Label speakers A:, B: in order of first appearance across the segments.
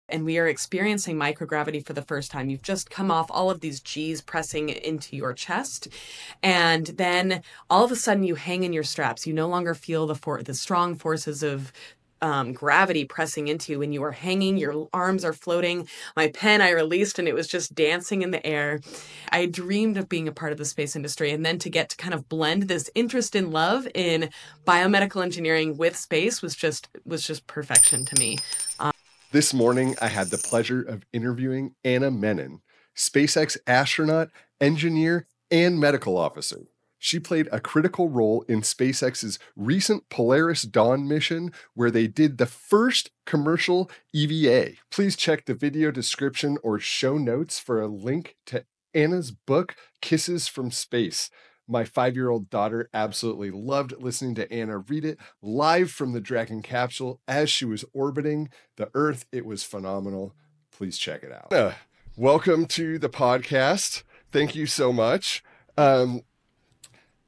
A: and we are experiencing microgravity for the first time. You've just come off all of these G's pressing into your chest, and then all of a sudden you hang in your straps. You no longer feel the strong forces of gravity pressing into you. When you are hanging, your arms are floating. My pen I released and it was just dancing in the air. I dreamed of being a part of the space industry, and then to get to kind of blend this interest in love in biomedical engineering with space was just perfection to me.
B: This morning, I had the pleasure of interviewing Anna Menon, SpaceX astronaut, engineer, and medical officer. She played a critical role in SpaceX's recent Polaris Dawn mission, where they did the first commercial EVA. Please check the video description or show notes for a link to Anna's book, Kisses from Space. My 5-year-old daughter absolutely loved listening to Anna read it live from the Dragon capsule as she was orbiting the Earth. It was phenomenal. Please check it out. Welcome to the podcast. Thank you so much.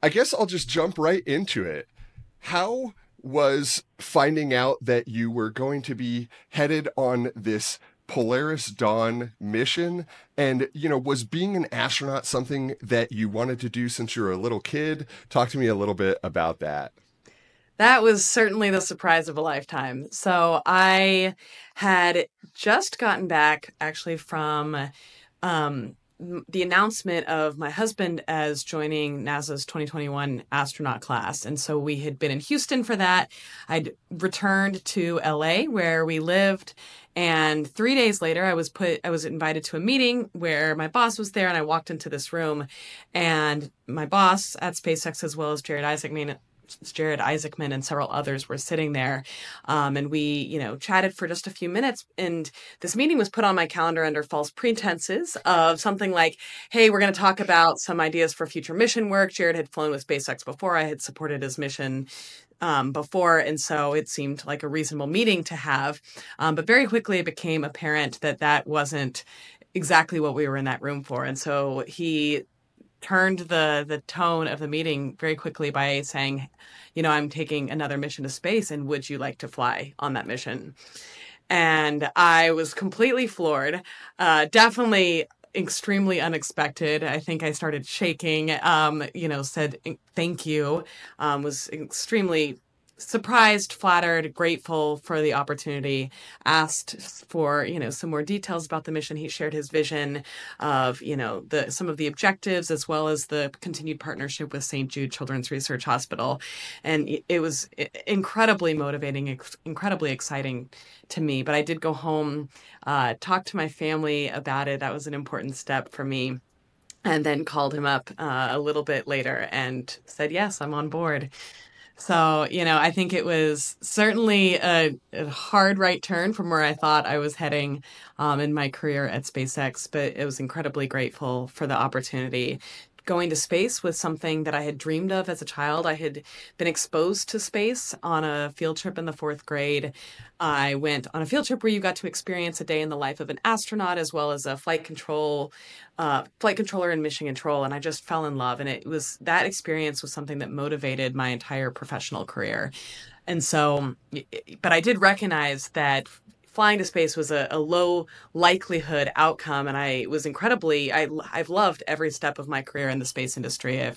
B: I guess I'll just jump right into it. How was finding out that you were going to be headed on this Polaris Dawn mission? And, was being an astronaut something that you wanted to do since you were a little kid? Talk to me a little bit about that.
A: That was certainly the surprise of a lifetime. So I had just gotten back actually from the announcement of my husband as joining NASA's 2021 astronaut class. And so we had been in Houston for that. I'd returned to LA where we lived. And 3 days later, I was invited to a meeting where my boss was there, and I walked into this room, and my boss at SpaceX, as well as Jared Isaacman and several others were sitting there. And we, chatted for just a few minutes. And this meeting was put on my calendar under false pretenses of something like, hey, we're going to talk about some ideas for future mission work. Jared had flown with SpaceX before. I had supported his mission before. And so it seemed like a reasonable meeting to have. But very quickly it became apparent that that wasn't exactly what we were in that room for. And so he turned the tone of the meeting very quickly by saying, I'm taking another mission to space, and would you like to fly on that mission? And I was completely floored, definitely extremely unexpected. I think I started shaking, said thank you, was extremely surprised, flattered, grateful for the opportunity, asked for, some more details about the mission. He shared his vision of, some of the objectives, as well as the continued partnership with St. Jude Children's Research Hospital. And it was incredibly motivating, incredibly exciting to me. But I did go home, talk to my family about it. That was an important step for me. And then called him up a little bit later and said, yes, I'm on board. So, I think it was certainly a hard right turn from where I thought I was heading in my career at SpaceX, but I was incredibly grateful for the opportunity. Going to space was something that I had dreamed of as a child. I had been exposed to space on a field trip in the 4th grade. I went on a field trip where you got to experience a day in the life of an astronaut, as well as a flight controller and mission control, and I just fell in love. And that experience was something that motivated my entire professional career. And so, but I did recognize that flying to space was a low likelihood outcome, and I've loved every step of my career in the space industry.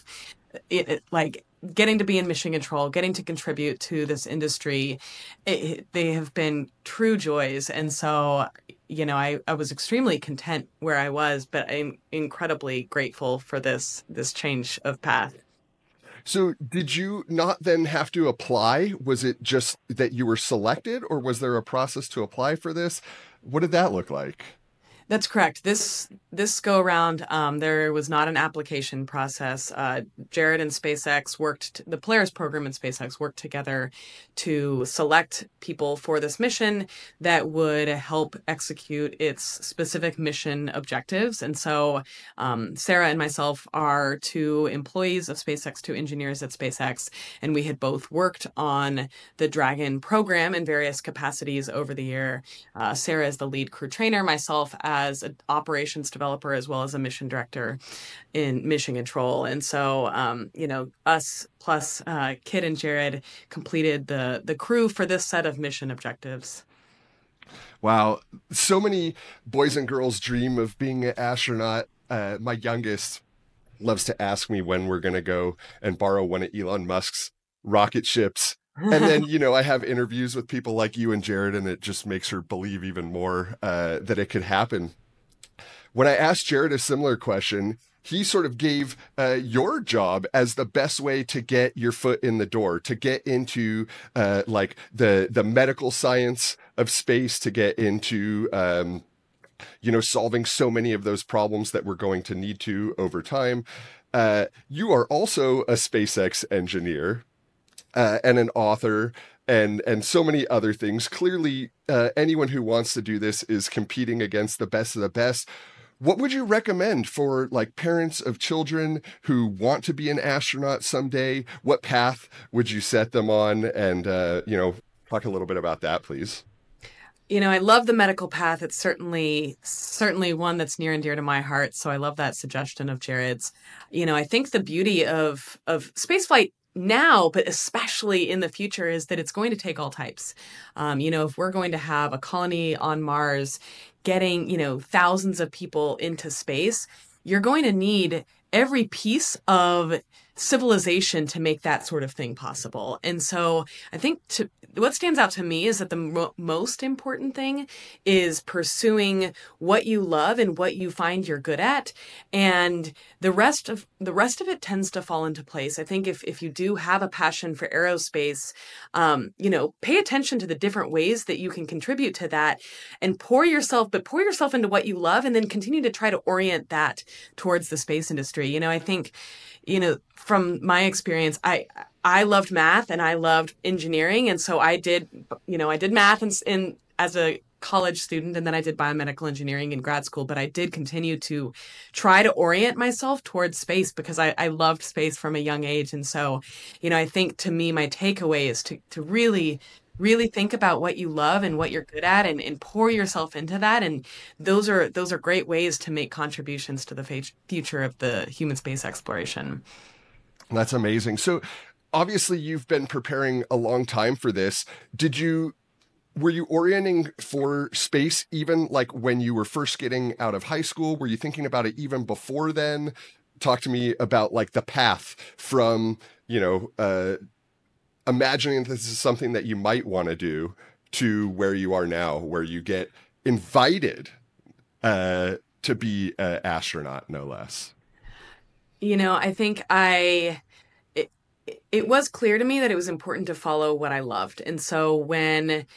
A: Like getting to be in mission control, getting to contribute to this industry, they have been true joys. And so, I was extremely content where I was, but I'm incredibly grateful for this change of path.
B: So, did you not then have to apply? Was it just that you were selected, or was there a process to apply for this? What did that look like?
A: That's correct. This go around, there was not an application process. Jared and SpaceX the Polaris program and SpaceX worked together to select people for this mission that would help execute its specific mission objectives. And so, Sarah and myself are two employees of SpaceX, two engineers at SpaceX, and we had both worked on the Dragon program in various capacities over the year. Sarah is the lead crew trainer, myself as an operations developer, as well as a mission director in mission control. And so, us plus Kit and Jared completed the crew for this set of mission objectives.
B: Wow. So many boys and girls dream of being an astronaut. My youngest loves to ask me when we're going to go and borrow one of Elon Musk's rocket ships. And then, I have interviews with people like you and Jared, and it just makes her believe even more that it could happen. When I asked Jared a similar question, he sort of gave your job as the best way to get your foot in the door, to get into like the medical science of space, to get into solving so many of those problems that we're going to need to over time. You are also a SpaceX engineer and an author and so many other things. Clearly, anyone who wants to do this is competing against the best of the best. What would you recommend for like parents of children who want to be an astronaut someday? What path would you set them on? And talk a little bit about that, please.
A: I love the medical path. It's certainly one that's near and dear to my heart. So I love that suggestion of Jared's. I think the beauty of spaceflight now, but especially in the future, is that it's going to take all types. If we're going to have a colony on Mars, getting thousands of people into space, you're going to need every piece of civilization to make that sort of thing possible. And so I think what stands out to me is that the most important thing is pursuing what you love and what you find you're good at, and the rest of it tends to fall into place. I think if you do have a passion for aerospace, pay attention to the different ways that you can contribute to that, and pour yourself into what you love, and then continue to try to orient that towards the space industry. I think, from my experience, I loved math and I loved engineering. And so I did math in as a college student, and then I did biomedical engineering in grad school. But I did continue to try to orient myself towards space because I loved space from a young age. And so, I think to me, my takeaway is to really, really think about what you love and what you're good at, and pour yourself into that. And those are great ways to make contributions to the future of the human space exploration.
B: That's amazing. So obviously you've been preparing a long time for this. Were you orienting for space even like when you were first getting out of high school? Were you thinking about it even before then? Talk to me about like the path from, imagining this is something that you might want to do to where you are now, where you get invited to be an astronaut, no less.
A: I think it, it was clear to me that it was important to follow what I loved. And so when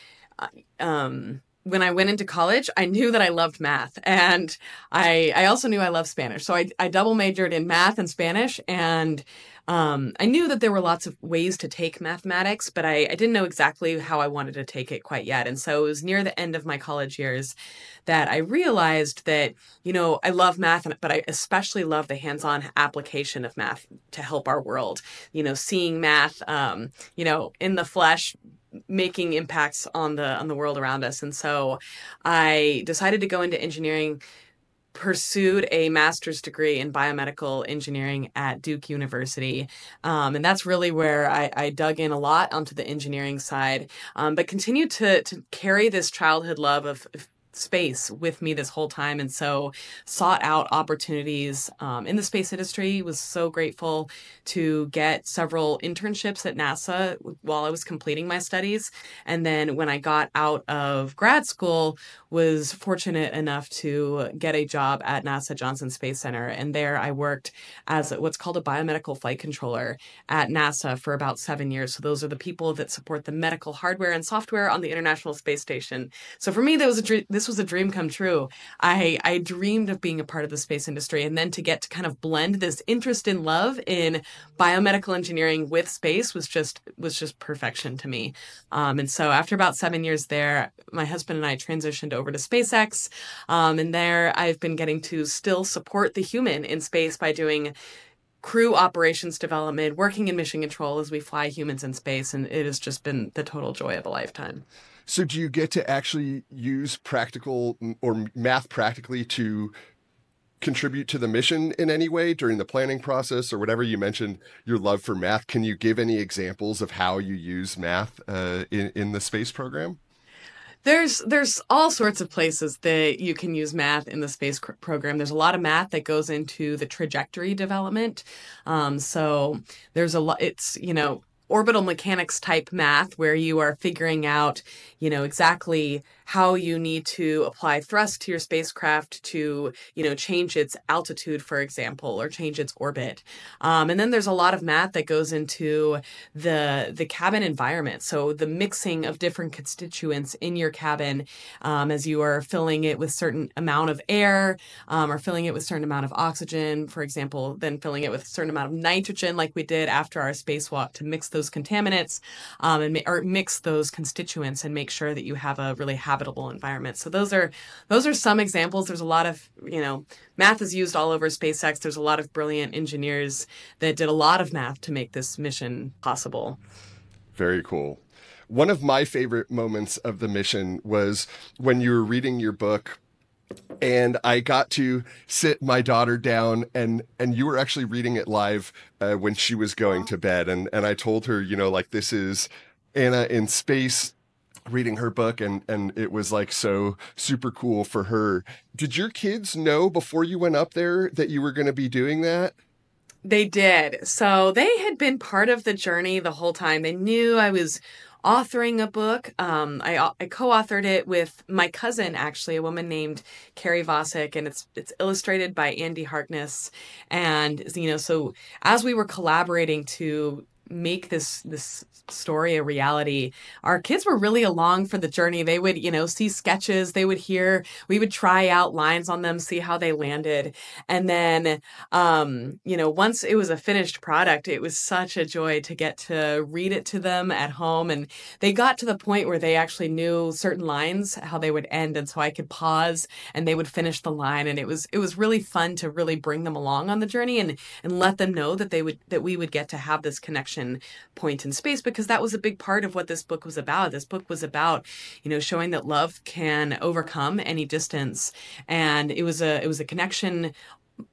A: I went into college, I knew that I loved math, and I also knew I loved Spanish. So I double majored in math and Spanish, and I knew that there were lots of ways to take mathematics, but I didn't know exactly how I wanted to take it quite yet. And so it was near the end of my college years that I realized that, I love math, but I especially love the hands-on application of math to help our world. Seeing math, in the flesh, making impacts on the world around us. And so I decided to go into engineering, pursued a master's degree in biomedical engineering at Duke University. And that's really where I dug in a lot onto the engineering side, but continued to carry this childhood love of space with me this whole time. And so sought out opportunities in the space industry, was so grateful to get several internships at NASA while I was completing my studies. And then when I got out of grad school, was fortunate enough to get a job at NASA Johnson Space Center. And there I worked as what's called a biomedical flight controller at NASA for about 7 years. So those are the people that support the medical hardware and software on the International Space Station. So for me, this was a dream come true. I dreamed of being a part of the space industry, and then to get to kind of blend this interest and love in biomedical engineering with space was just perfection to me. And so after about 7 years there, my husband and I transitioned over to SpaceX. And there I've been getting to still support the human in space by doing crew operations development, working in mission control as we fly humans in space. And it has just been the total joy of a lifetime.
B: So do you get to actually use practical or math practically to contribute to the mission in any way during the planning process or whatever? You mentioned your love for math. Can you give any examples of how you use math in the space program?
A: There's all sorts of places that you can use math in the space program. There's a lot of math that goes into the trajectory development. So there's a lot. It's orbital mechanics type math where you are figuring out exactly how you need to apply thrust to your spacecraft to change its altitude, for example, or change its orbit. And then there's a lot of math that goes into the cabin environment. So the mixing of different constituents in your cabin, as you are filling it with certain amount of air, or filling it with certain amount of oxygen, for example, then filling it with a certain amount of nitrogen, like we did after our spacewalk, to mix those contaminants, or mix those constituents and make sure that you have a really habitable environment. So those are some examples. There's a lot of math is used all over SpaceX. There's a lot of brilliant engineers that did a lot of math to make this mission possible.
B: Very cool. One of my favorite moments of the mission was when you were reading your book and I got to sit my daughter down and you were actually reading it live when she was going to bed. And I told her, like, this is Anna in space reading her book, and it was like so super cool for her. Did your kids know before you went up there that you were going to be doing that?
A: They did. So they had been part of the journey the whole time. They knew I was authoring a book. I co-authored it with my cousin, actually, a woman named Carrie Vosick, and it's illustrated by Andy Harkness. And so as we were collaborating to make this story a reality, our kids were really along for the journey. They would see sketches, we would try out lines on them, see how they landed, and then once it was a finished product, it was such a joy to get to read it to them at home. And they got to the point where they actually knew certain lines, how they would end, and so I could pause and they would finish the line. And it was really fun to really bring them along on the journey and let them know that we would get to have this connection point in space, because that was a big part of what this book was about. This book was about, showing that love can overcome any distance. And it was a connection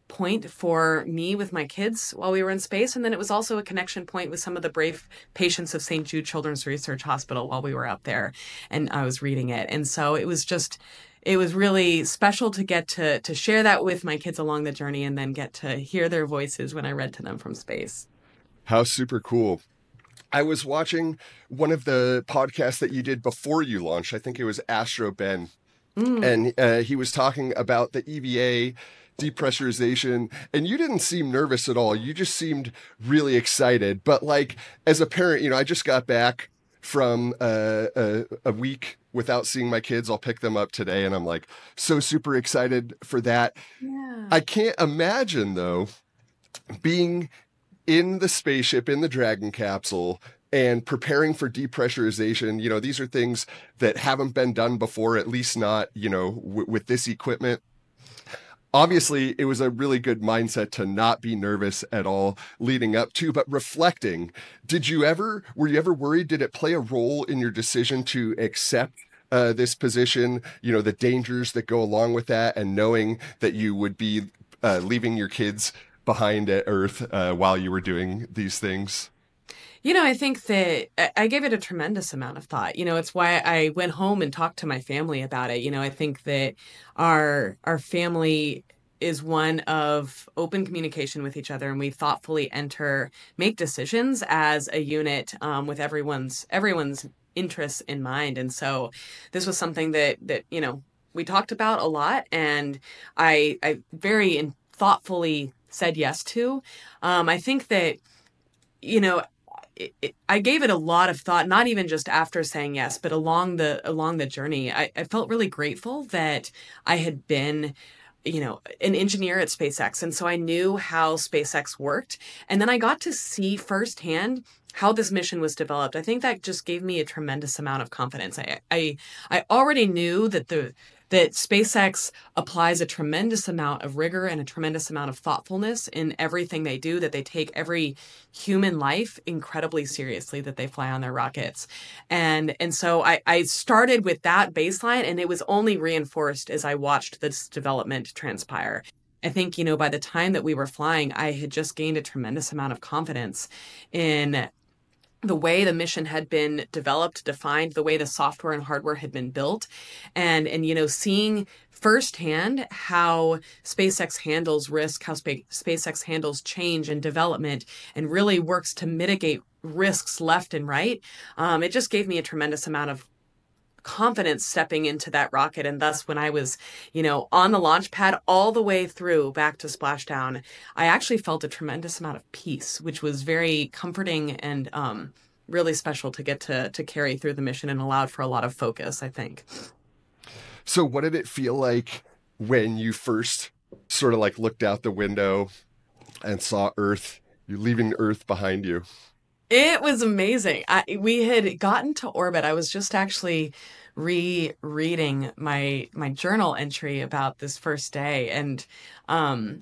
A: point for me with my kids while we were in space. And then it was also a connection point with some of the brave patients of St. Jude Children's Research Hospital while we were out there and I was reading it. And so it was really special to get to share that with my kids along the journey and then get to hear their voices when I read to them from space.
B: How super cool. I was watching one of the podcasts that you did before you launched. I think it was Astro Ben. And he was talking about the EVA depressurization, and you didn't seem nervous at all. You just seemed really excited. But like, as a parent, I just got back from a week without seeing my kids. I'll pick them up today, and I'm like so super excited for that.
A: Yeah.
B: I can't imagine, though, being in the spaceship, in the Dragon capsule, and preparing for depressurization. These are things that haven't been done before, at least not, with this equipment. Obviously, it was a really good mindset to not be nervous at all leading up to, but reflecting, were you ever worried? Did it play a role in your decision to accept this position, the dangers that go along with that, and knowing that you would be leaving your kids behind at Earth while you were doing these things?
A: I think that I gave it a tremendous amount of thought. It's why I went home and talked to my family about it. I think that our family is one of open communication with each other, and we thoughtfully make decisions as a unit, with everyone's interests in mind. And so this was something that we talked about a lot, and I very thoughtfully said yes to. I think that I gave it a lot of thought, not even just after saying yes, but along the journey. I felt really grateful that I had been, an engineer at SpaceX. And so I knew how SpaceX worked. And then I got to see firsthand how this mission was developed. I think that just gave me a tremendous amount of confidence. I already knew that SpaceX applies a tremendous amount of rigor and a tremendous amount of thoughtfulness in everything they do, that they take every human life incredibly seriously, that they fly on their rockets. And so I started with that baseline, and it was only reinforced as I watched this development transpire. I think, by the time that we were flying, I had just gained a tremendous amount of confidence in the way the mission had been developed, defined, the way the software and hardware had been built, and seeing firsthand how SpaceX handles risk, how SpaceX handles change and development, and really works to mitigate risks left and right. It just gave me a tremendous amount of confidence stepping into that rocket. And thus, when I was, on the launch pad all the way through back to splashdown, I actually felt a tremendous amount of peace, which was very comforting and really special to get to carry through the mission, and allowed for a lot of focus, I think.
B: So what did it feel like when you first sort of like looked out the window and saw Earth, you leaving Earth behind you?
A: It was amazing. We had gotten to orbit. I was just actually rereading my journal entry about this first day, and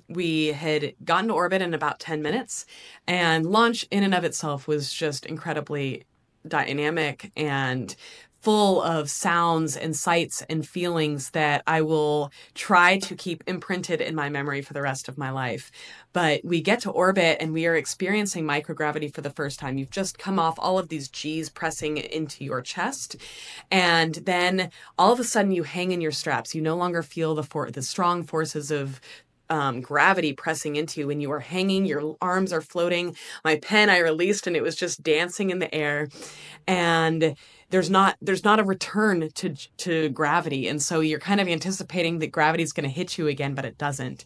A: we had gotten to orbit in about 10 minutes, and launch in and of itself was just incredibly dynamic and full of sounds and sights and feelings that I will try to keep imprinted in my memory for the rest of my life. But we get to orbit and we are experiencing microgravity for the first time. You've just come off all of these G's pressing into your chest. And then all of a sudden you hang in your straps. You no longer feel the strong forces of gravity pressing into you, and you are hanging, your arms are floating. My pen I released and it was just dancing in the air. And there's not a return to gravity. And so you're kind of anticipating that gravity is going to hit you again, but it doesn't.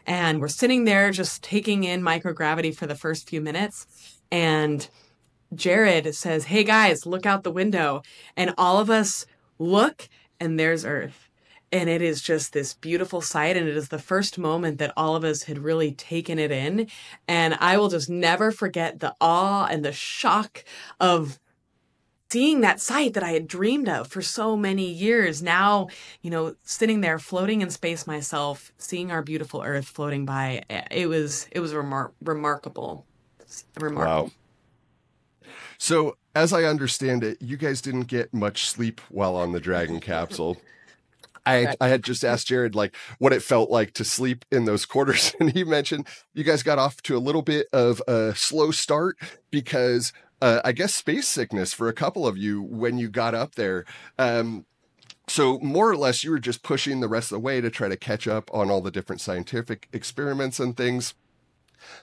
A: And we're sitting there just taking in microgravity for the first few minutes. And Jared says, "Hey guys, look out the window." And all of us look, and there's Earth. And it is just this beautiful sight. And it is the first moment that all of us had really taken it in. And I will just never forget the awe and the shock of seeing that sight that I had dreamed of for so many years. Now, sitting there floating in space myself, seeing our beautiful Earth floating by, it was remarkable. Remarkable.
B: Wow. So as I understand it, you guys didn't get much sleep while on the Dragon capsule. I had just asked Jared like what it felt like to sleep in those quarters, and he mentioned you guys got off to a little bit of a slow start because I guess space sickness for a couple of you when you got up there. So more or less you were just pushing the rest of the way to try to catch up on all the different scientific experiments and things.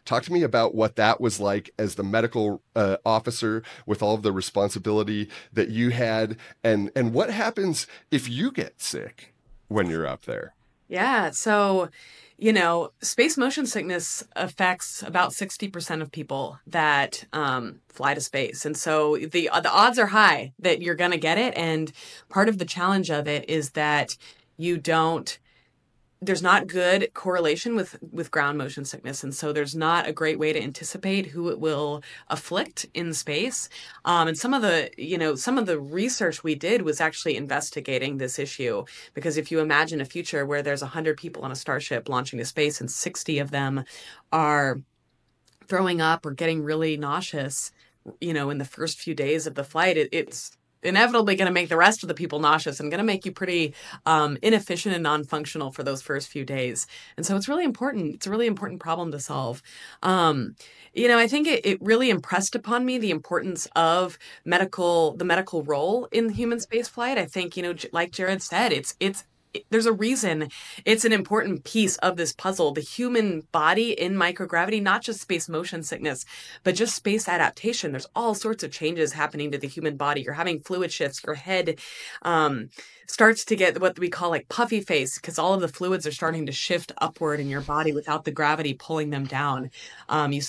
B: Talk to me about what that was like as the medical officer with all of the responsibility that you had, and what happens if you get sick when you're up there.
A: Yeah. So, space motion sickness affects about 60% of people that fly to space. And so the odds are high that you're going to get it. And part of the challenge of it is that there's not good correlation with ground motion sickness. And so there's not a great way to anticipate who it will afflict in space. And some of the research we did was actually investigating this issue, because if you imagine a future where there's 100 people on a starship launching to space and 60 of them are throwing up or getting really nauseous, in the first few days of the flight, it's inevitably going to make the rest of the people nauseous and going to make you pretty inefficient and non-functional for those first few days. And so it's really important. It's a really important problem to solve. I think it really impressed upon me the importance of the medical role in human spaceflight. I think, like Jared said, there's a reason it's an important piece of this puzzle. The human body in microgravity, not just space motion sickness, but just space adaptation. There's all sorts of changes happening to the human body. You're having fluid shifts. Your head starts to get what we call like puffy face, because all of the fluids are starting to shift upward in your body without the gravity pulling them down. You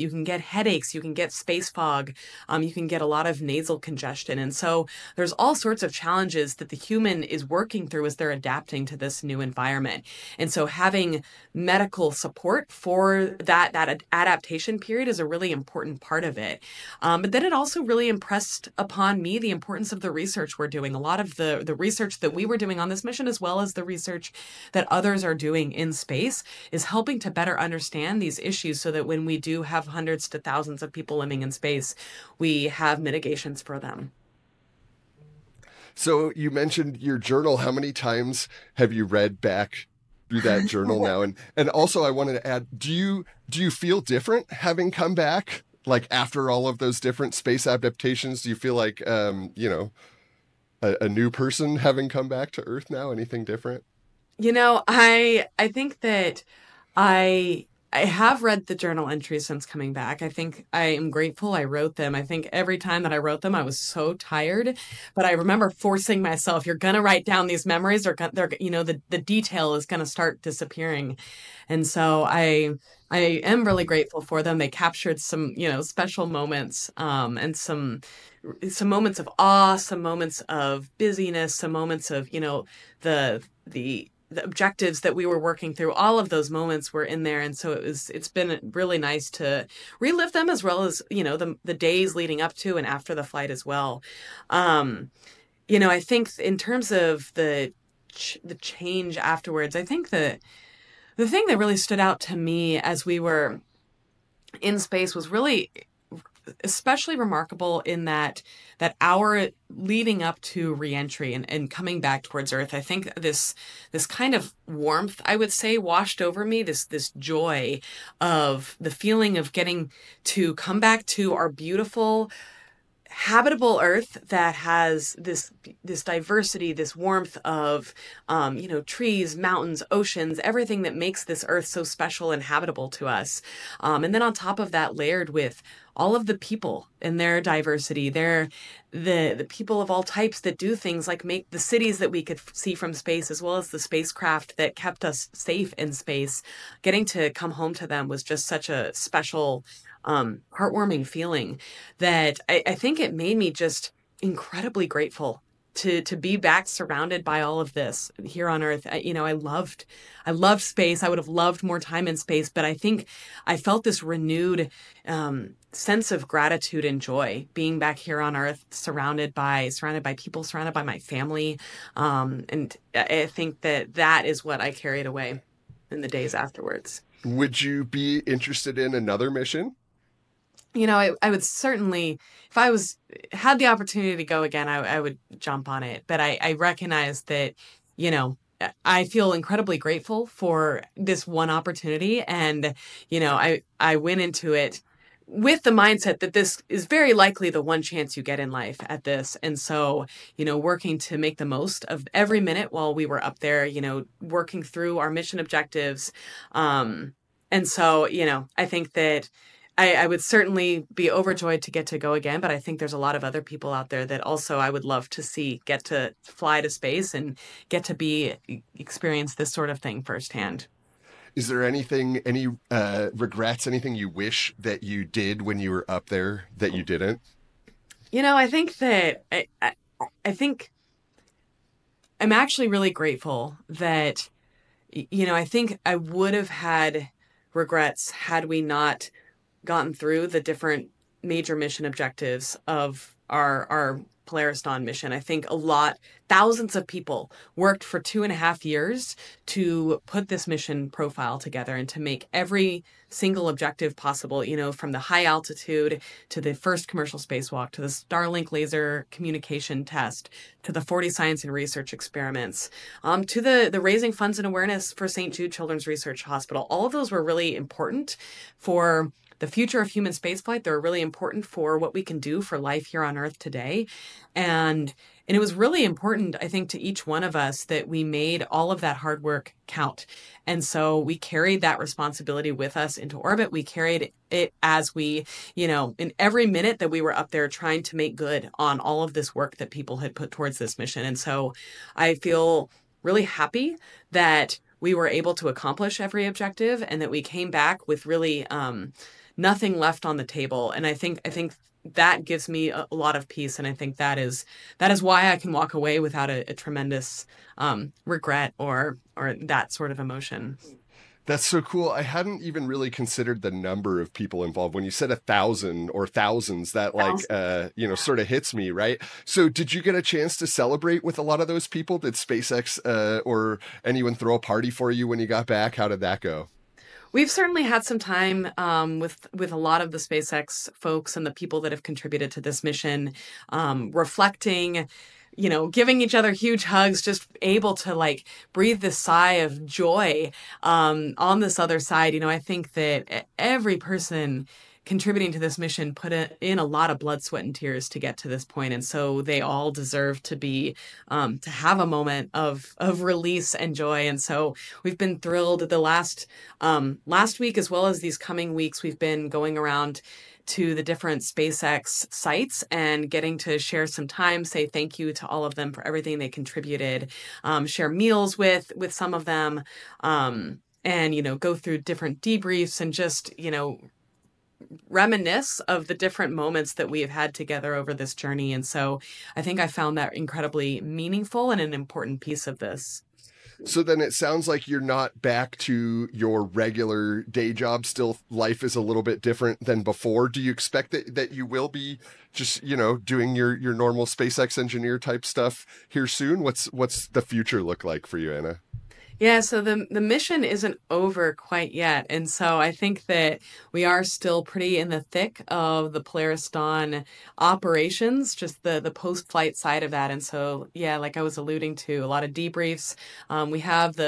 A: can get headaches, you can get space fog, you can get a lot of nasal congestion. And so there's all sorts of challenges that the human is working through as they're adapting to this new environment. And so having medical support for that adaptation period is a really important part of it. But then it also really impressed upon me the importance of the research we're doing. A lot of the research that we were doing on this mission, as well as the research that others are doing in space, is helping to better understand these issues so that when we do have hundreds to thousands of people living in space, we have mitigations for them.
B: So you mentioned your journal. How many times have you read back through that journal now? And also I wanted to add, do you feel different having come back Like after all of those different space adaptations, do you feel like, a new person having come back to Earth now? Anything different?
A: I think that I I have read the journal entries since coming back. I think I am grateful I wrote them. I think every time that I wrote them, I was so tired, but I remember forcing myself, you're gonna write down these memories or they're, the detail is gonna start disappearing. And so I am really grateful for them. They captured some, special moments, and some moments of awe, some moments of busyness, some moments of, the objectives that we were working through. All of those moments were in there, and so it's been really nice to relive them, as well as, the days leading up to and after the flight as well. Um, I think in terms of the change afterwards, I think the thing that really stood out to me as we were in space was really especially remarkable in that hour leading up to reentry and coming back towards Earth. I think this kind of warmth, I would say, washed over me, this joy of the feeling of getting to come back to our beautiful habitable Earth that has this diversity, this warmth of, trees, mountains, oceans, everything that makes this Earth so special and habitable to us. And then on top of that, layered with all of the people and their diversity, the people of all types that do things like make the cities that we could see from space, as well as the spacecraft that kept us safe in space. Getting to come home to them was just such a special, heartwarming feeling that I think it made me just incredibly grateful to be back surrounded by all of this here on Earth. I loved space. I would have loved more time in space, but I think I felt this renewed, sense of gratitude and joy being back here on Earth, surrounded by people, surrounded by my family, and I think that is what I carried away in the days afterwards.
B: Would you be interested in another mission?
A: I would certainly, if I had the opportunity to go again, I would jump on it. But I recognize that, you know, I feel incredibly grateful for this one opportunity. And, I went into it with the mindset that this is very likely the one chance you get in life at this. And so, working to make the most of every minute while we were up there, working through our mission objectives. And so, I think that I would certainly be overjoyed to get to go again, but I think there's a lot of other people out there that also I would love to see get to fly to space and get to experience this sort of thing firsthand.
B: Is there any regrets, anything you wish that you did when you were up there that you didn't?
A: I think that I think I'm actually really grateful that I think I would have had regrets had we not gotten through the different major mission objectives of our Polaris Dawn mission. I think thousands of people worked for 2.5 years to put this mission profile together and to make every single objective possible, from the high altitude to the first commercial spacewalk to the Starlink laser communication test to the 40 science and research experiments, to the raising funds and awareness for St. Jude Children's Research Hospital. All of those were really important for the future of human spaceflight. They're really important for what we can do for life here on Earth today. And it was really important, I think, to each one of us that we made all of that hard work count. And so we carried that responsibility with us into orbit. We carried it as we, in every minute that we were up there trying to make good on all of this work that people had put towards this mission. And so I feel really happy that we were able to accomplish every objective and that we came back with really, nothing left on the table. And I think that gives me a lot of peace. And I think that is why I can walk away without a tremendous, regret or that sort of emotion.
B: That's so cool. I hadn't even really considered the number of people involved. When you said 1,000 or thousands, that sort of hits me, right? So did you get a chance to celebrate with a lot of those people? Did SpaceX or anyone throw a party for you when you got back? How did that go?
A: We've certainly had some time, with a lot of the SpaceX folks and the people that have contributed to this mission, reflecting, giving each other huge hugs, just able to like breathe this sigh of joy, on this other side. I think that every person contributing to this mission put in a lot of blood, sweat, and tears to get to this point, and so they all deserve to be to have a moment of release and joy. And so we've been thrilled. The last week, as well as these coming weeks, we've been going around to the different SpaceX sites and getting to share some time, say thank you to all of them for everything they contributed, share meals with some of them, and go through different debriefs and just reminisce of the different moments that we have had together over this journey. And so I think I found that incredibly meaningful and an important piece of this.
B: So then it sounds like you're not back to your regular day job. Still, life is a little bit different than before. Do you expect that you will be just, doing your normal SpaceX engineer type stuff here soon? What's the future look like for you, Anna?
A: Yeah, so the mission isn't over quite yet. And so I think that we are still pretty in the thick of the Polaris Dawn operations, just the post-flight side of that. And so, yeah, like I was alluding to, a lot of debriefs. We have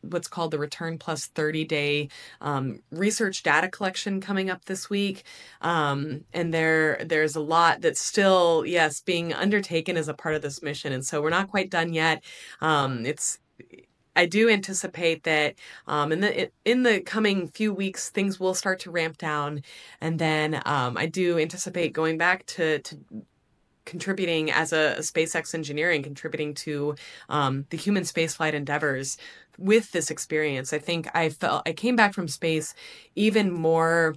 A: what's called the Return Plus 30-day research data collection coming up this week. And there's a lot that's still, yes, being undertaken as a part of this mission. And so we're not quite done yet. I do anticipate that in the coming few weeks, things will start to ramp down. And then I do anticipate going back to contributing as a SpaceX engineer and contributing to the human spaceflight endeavors with this experience. I think I came back from space even more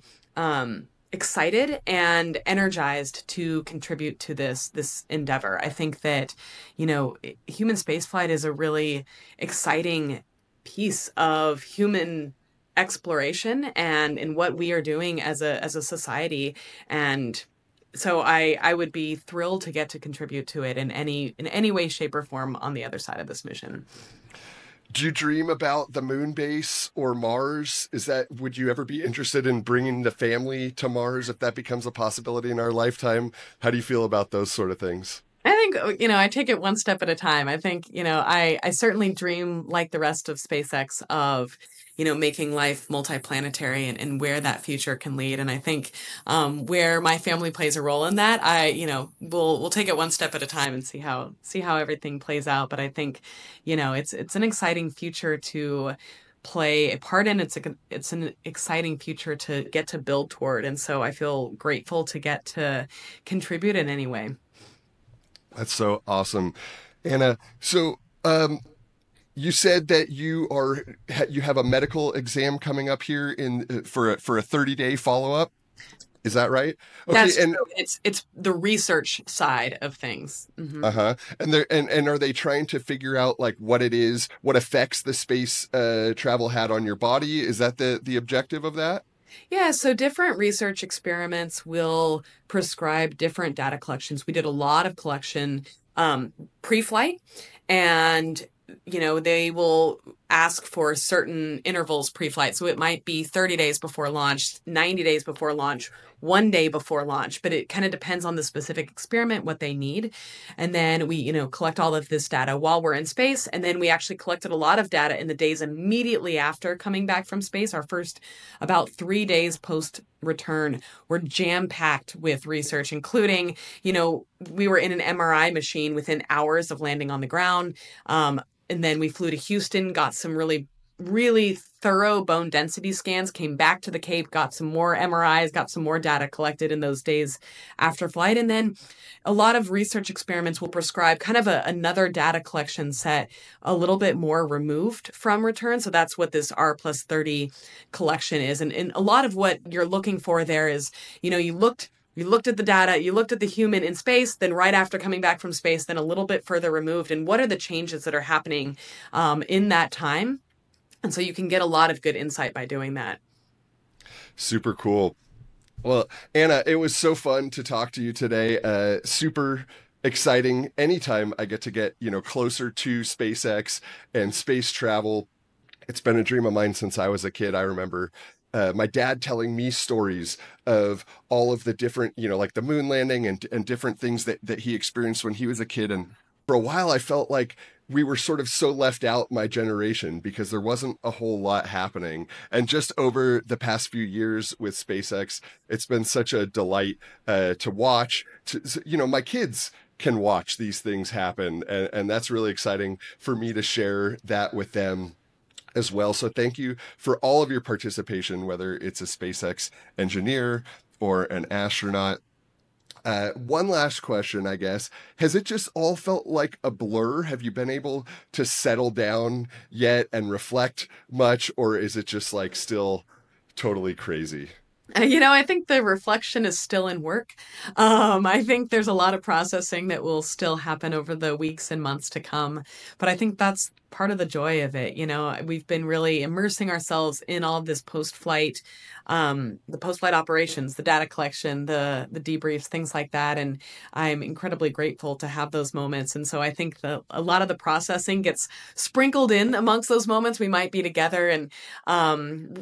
A: excited and energized to contribute to this endeavor. I think that, human spaceflight is a really exciting piece of human exploration and in what we are doing as a society. And so I would be thrilled to get to contribute to it in any way, shape, or form on the other side of this mission.
B: Do you dream about the moon base or Mars? Would you ever be interested in bringing the family to Mars if that becomes a possibility in our lifetime? How do you feel about those sort of things?
A: I think, I take it one step at a time. I think, I certainly dream like the rest of SpaceX of, making life multiplanetary and where that future can lead. And I think where my family plays a role in that, we'll take it one step at a time and see how everything plays out. But I think, it's an exciting future to play a part in. It's an exciting future to get to build toward. And so I feel grateful to get to contribute in any way.
B: That's so awesome. Anna, so you said that you have a medical exam coming up here for a 30-day follow-up. Is that right?
A: Okay, that's true. It's the research side of things. Mm-hmm.
B: Uh-huh. And are they trying to figure out like what it is, what effects the space travel had on your body? Is that the objective of that?
A: Yeah, so different research experiments will prescribe different data collections. We did a lot of collection pre-flight, and they will ask for certain intervals pre-flight. So it might be 30 days before launch, 90 days before launch, 1 day before launch, but it kind of depends on the specific experiment, what they need. And then we, collect all of this data while we're in space. And then we actually collected a lot of data in the days immediately after coming back from space. Our first about 3 days post return were jam-packed with research, including, we were in an MRI machine within hours of landing on the ground. And then we flew to Houston, got some really, really thorough bone density scans, came back to the Cape, got some more MRIs, got some more data collected in those days after flight. And then a lot of research experiments will prescribe kind of another data collection set a little bit more removed from return. So that's what this R plus 30 collection is. And a lot of what you're looking for there is, you looked at the data, you looked at the human in space, then right after coming back from space, then a little bit further removed. And what are the changes that are happening in that time? And so you can get a lot of good insight by doing that.
B: Super cool. Well, Anna, it was so fun to talk to you today. Super exciting. Anytime I get to get, closer to SpaceX and space travel, it's been a dream of mine since I was a kid. I remember my dad telling me stories of all of the different, like the moon landing and different things that he experienced when he was a kid. And for a while, I felt like we were sort of so left out, my generation, because there wasn't a whole lot happening. And just over the past few years with SpaceX, it's been such a delight to watch. My kids can watch these things happen, and that's really exciting for me to share that with them as well. So thank you for all of your participation, whether it's a SpaceX engineer or an astronaut. One last question, I guess. Has it just all felt like a blur? Have you been able to settle down yet and reflect much, or is it just like still totally crazy?
A: I think the reflection is still in work. I think there's a lot of processing that will still happen over the weeks and months to come. But I think that's part of the joy of it. We've been really immersing ourselves in all of this the post-flight operations, the data collection, the debriefs, things like that. And I'm incredibly grateful to have those moments. And so I think a lot of the processing gets sprinkled in amongst those moments. We might be together and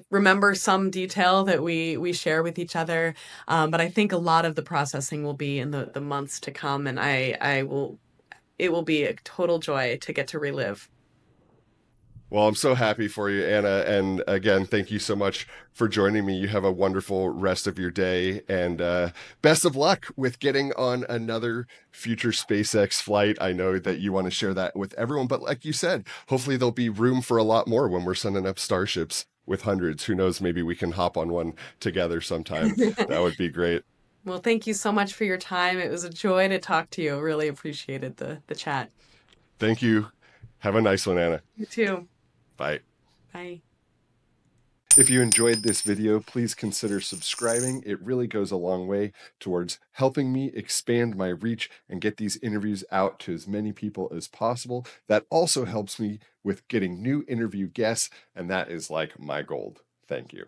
A: remember some detail that we share with each other. But I think a lot of the processing will be in the months to come, and it will be a total joy to get to relive.
B: Well, I'm so happy for you, Anna. And again, thank you so much for joining me. You have a wonderful rest of your day, and best of luck with getting on another future SpaceX flight. I know that you want to share that with everyone, but like you said, hopefully there'll be room for a lot more when we're sending up starships with hundreds. Who knows? Maybe we can hop on one together sometime. That would be great.
A: Well, thank you so much for your time. It was a joy to talk to you. Really appreciated the chat.
B: Thank you. Have a nice one, Anna.
A: You too.
B: Bye.
A: Bye.
B: If you enjoyed this video, please consider subscribing. It really goes a long way towards helping me expand my reach and get these interviews out to as many people as possible. That also helps me with getting new interview guests, and that is like my gold. Thank you.